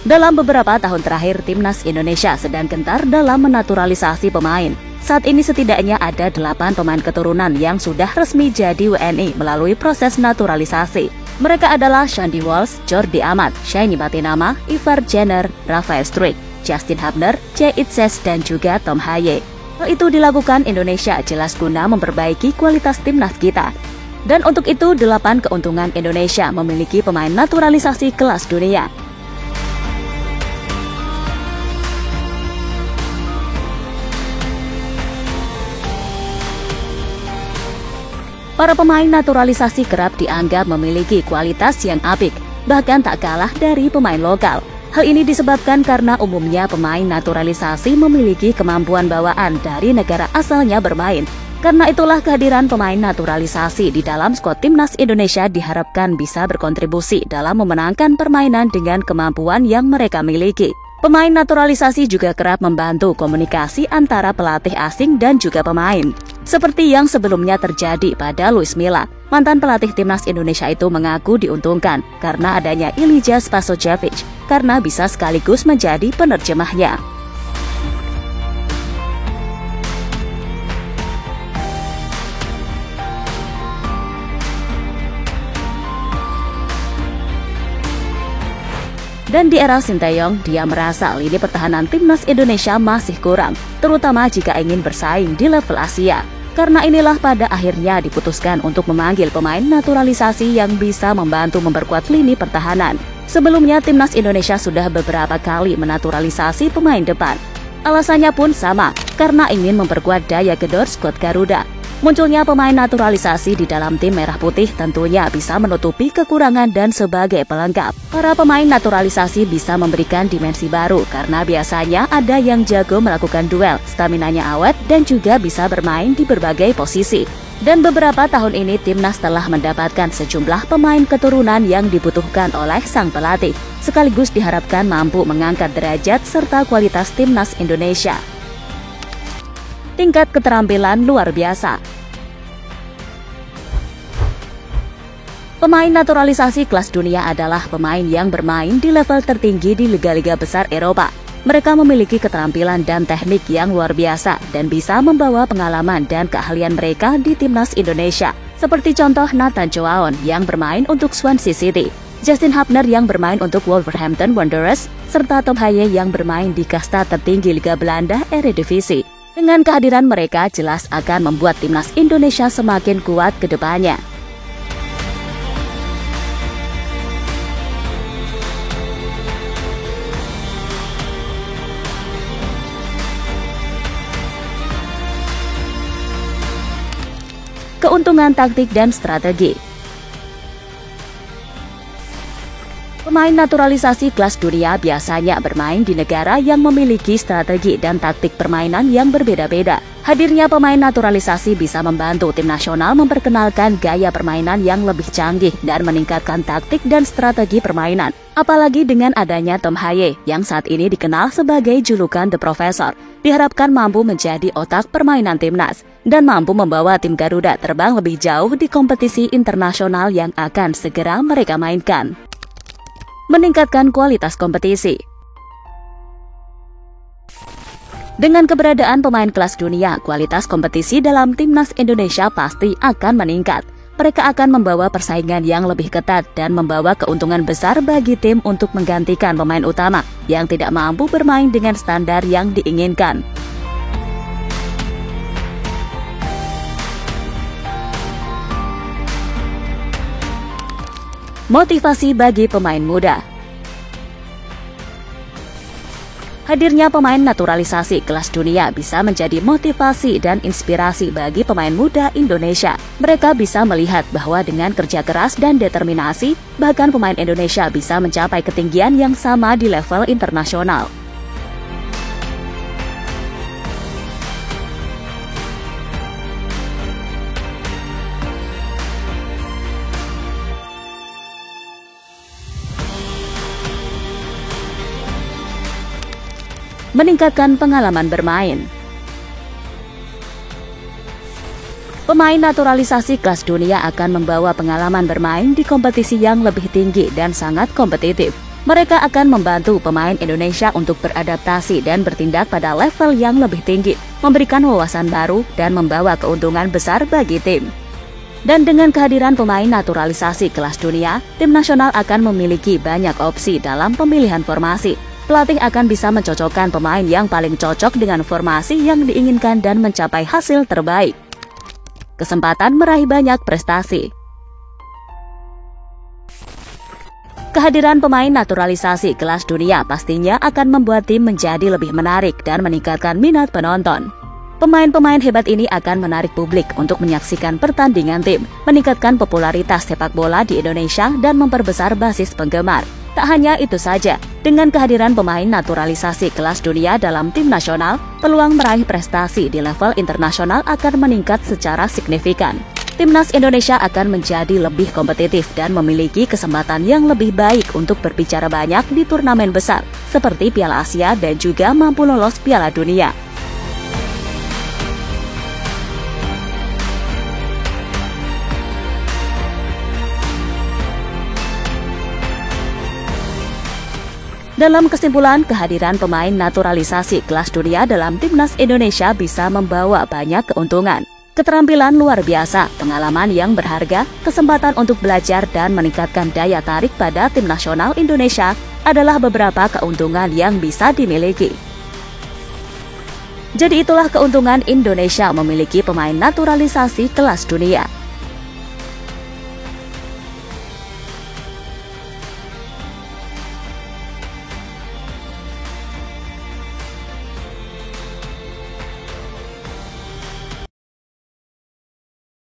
Dalam beberapa tahun terakhir, Timnas Indonesia sedang gentar dalam menaturalisasi pemain. Saat ini setidaknya ada 8 pemain keturunan yang sudah resmi jadi WNI melalui proses naturalisasi. Mereka adalah Shandy Walsh, Jordi Amat, Shanny Batinama, Ivar Jenner, Rafael Struijk, Justin Hubner, Jay Itzes, dan juga Tom Haye. Hal itu dilakukan Indonesia jelas guna memperbaiki kualitas timnas kita. Dan untuk itu, 8 keuntungan Indonesia memiliki pemain naturalisasi kelas dunia. Para pemain naturalisasi kerap dianggap memiliki kualitas yang apik, bahkan tak kalah dari pemain lokal. Hal ini disebabkan karena umumnya pemain naturalisasi memiliki kemampuan bawaan dari negara asalnya bermain. Karena itulah kehadiran pemain naturalisasi di dalam skuad Timnas Indonesia diharapkan bisa berkontribusi dalam memenangkan permainan dengan kemampuan yang mereka miliki. Pemain naturalisasi juga kerap membantu komunikasi antara pelatih asing dan juga pemain. Seperti yang sebelumnya terjadi pada Luis Milla, mantan pelatih Timnas Indonesia itu mengaku diuntungkan karena adanya Ilija Spasojevic, karena bisa sekaligus menjadi penerjemahnya. Dan di era Sinteyong, dia merasa lini pertahanan Timnas Indonesia masih kurang, terutama jika ingin bersaing di level Asia. Karena inilah pada akhirnya diputuskan untuk memanggil pemain naturalisasi yang bisa membantu memperkuat lini pertahanan. Sebelumnya, Timnas Indonesia sudah beberapa kali menaturalisasi pemain depan. Alasannya pun sama, karena ingin memperkuat daya gedor skuad Garuda. Munculnya pemain naturalisasi di dalam tim merah putih tentunya bisa menutupi kekurangan dan sebagai pelengkap. Para pemain naturalisasi bisa memberikan dimensi baru karena biasanya ada yang jago melakukan duel, staminanya awet, dan juga bisa bermain di berbagai posisi. Dan beberapa tahun ini Timnas telah mendapatkan sejumlah pemain keturunan yang dibutuhkan oleh sang pelatih, sekaligus diharapkan mampu mengangkat derajat serta kualitas Timnas Indonesia. Tingkat keterampilan luar biasa. Pemain naturalisasi kelas dunia adalah pemain yang bermain di level tertinggi di liga-liga besar Eropa. Mereka memiliki keterampilan dan teknik yang luar biasa dan bisa membawa pengalaman dan keahlian mereka di Timnas Indonesia. Seperti contoh Nathan Joaon yang bermain untuk Swansea City, Justin Hubner yang bermain untuk Wolverhampton Wanderers, serta Tom Haye yang bermain di kasta tertinggi Liga Belanda Eredivisie. Dengan kehadiran mereka jelas akan membuat Timnas Indonesia semakin kuat ke depannya. Keuntungan taktik dan strategi. Pemain naturalisasi kelas dunia biasanya bermain di negara yang memiliki strategi dan taktik permainan yang berbeda-beda. Hadirnya pemain naturalisasi bisa membantu tim nasional memperkenalkan gaya permainan yang lebih canggih dan meningkatkan taktik dan strategi permainan. Apalagi dengan adanya Tom Haye yang saat ini dikenal sebagai julukan The Professor, diharapkan mampu menjadi otak permainan timnas dan mampu membawa tim Garuda terbang lebih jauh di kompetisi internasional yang akan segera mereka mainkan. Meningkatkan kualitas kompetisi. Dengan keberadaan pemain kelas dunia, kualitas kompetisi dalam Timnas Indonesia pasti akan meningkat. Mereka akan membawa persaingan yang lebih ketat dan membawa keuntungan besar bagi tim untuk menggantikan pemain utama yang tidak mampu bermain dengan standar yang diinginkan. Motivasi bagi pemain muda. Hadirnya pemain naturalisasi kelas dunia bisa menjadi motivasi dan inspirasi bagi pemain muda Indonesia. Mereka bisa melihat bahwa dengan kerja keras dan determinasi, bahkan pemain Indonesia bisa mencapai ketinggian yang sama di level internasional. Meningkatkan pengalaman bermain. Pemain naturalisasi kelas dunia akan membawa pengalaman bermain di kompetisi yang lebih tinggi dan sangat kompetitif. Mereka akan membantu pemain Indonesia untuk beradaptasi dan bertindak pada level yang lebih tinggi, memberikan wawasan baru dan membawa keuntungan besar bagi tim. Dan dengan kehadiran pemain naturalisasi kelas dunia, tim nasional akan memiliki banyak opsi dalam pemilihan formasi. Pelatih akan bisa mencocokkan pemain yang paling cocok dengan formasi yang diinginkan dan mencapai hasil terbaik. Kesempatan meraih banyak prestasi. Kehadiran pemain naturalisasi kelas dunia pastinya akan membuat tim menjadi lebih menarik dan meningkatkan minat penonton. Pemain-pemain hebat ini akan menarik publik untuk menyaksikan pertandingan tim, meningkatkan popularitas sepak bola di Indonesia dan memperbesar basis penggemar. Tak hanya itu saja, dengan kehadiran pemain naturalisasi kelas dunia dalam tim nasional, peluang meraih prestasi di level internasional akan meningkat secara signifikan. Timnas Indonesia akan menjadi lebih kompetitif dan memiliki kesempatan yang lebih baik untuk berbicara banyak di turnamen besar, seperti Piala Asia dan juga mampu lolos Piala Dunia. Dalam kesimpulan, kehadiran pemain naturalisasi kelas dunia dalam Timnas Indonesia bisa membawa banyak keuntungan. Keterampilan luar biasa, pengalaman yang berharga, kesempatan untuk belajar dan meningkatkan daya tarik pada tim nasional Indonesia adalah beberapa keuntungan yang bisa dimiliki. Jadi itulah keuntungan Indonesia memiliki pemain naturalisasi kelas dunia.